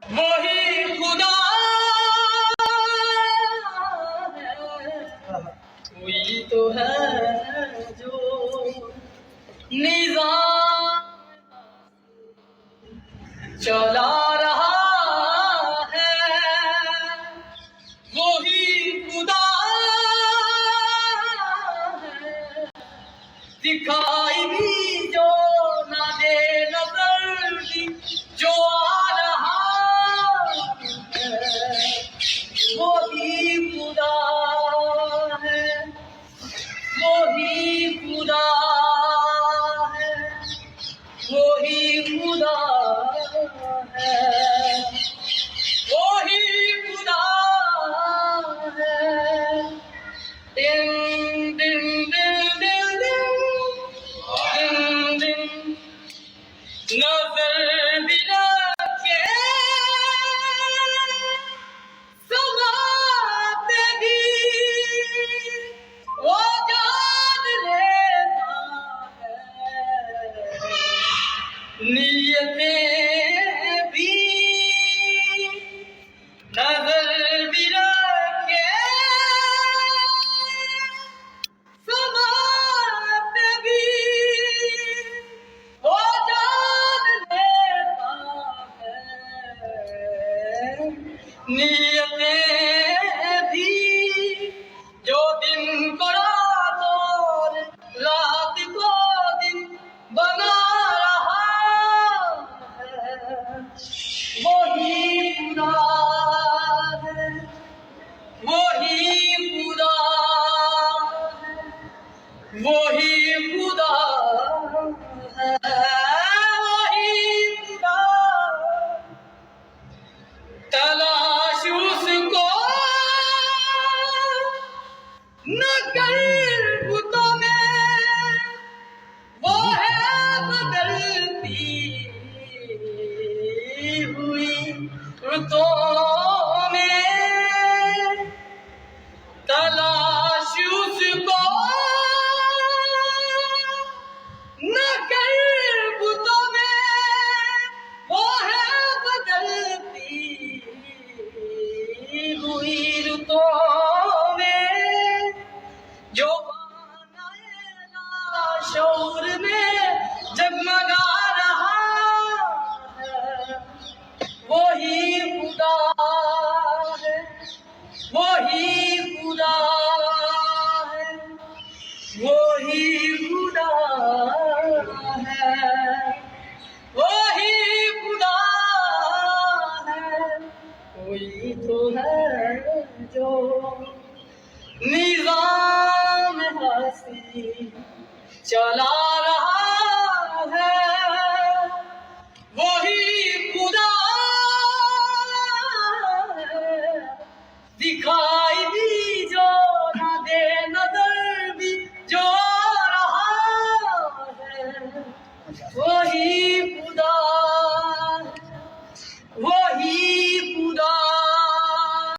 वही खुदा है, कोई तो है जो निजाम चला रहा है। वही खुदा है, दिखाई भी जो ना दे नजर भी जो आ रहा है। वही खुदा है, वही खुदा है, वही खुदा है, वही खुदा है। दिन दिन दिन दिन दिन दिन नजर भी रखे समाते भी वो जान लेता है। नीयतें भी नजर भी रखे समाते भी वो जान लेता है। नीयतें भी जो दिन को रात और रात को दिन बना रहा है। वही खुदा है, वही खुदा है, वही खुदा है, वही खुदा। तलाश उसको न कर बुतों में, वो है बदलती हुई रुतों में। तलाश उसको न कर बुतों में, वो है बदलती हुई रुतों में। जो शौर में जगमगा रहा है। वही खुदा है, वही खुदा है, वही खुदा है, वही खुदा है। कोई तो है जो निजाम हंसी चला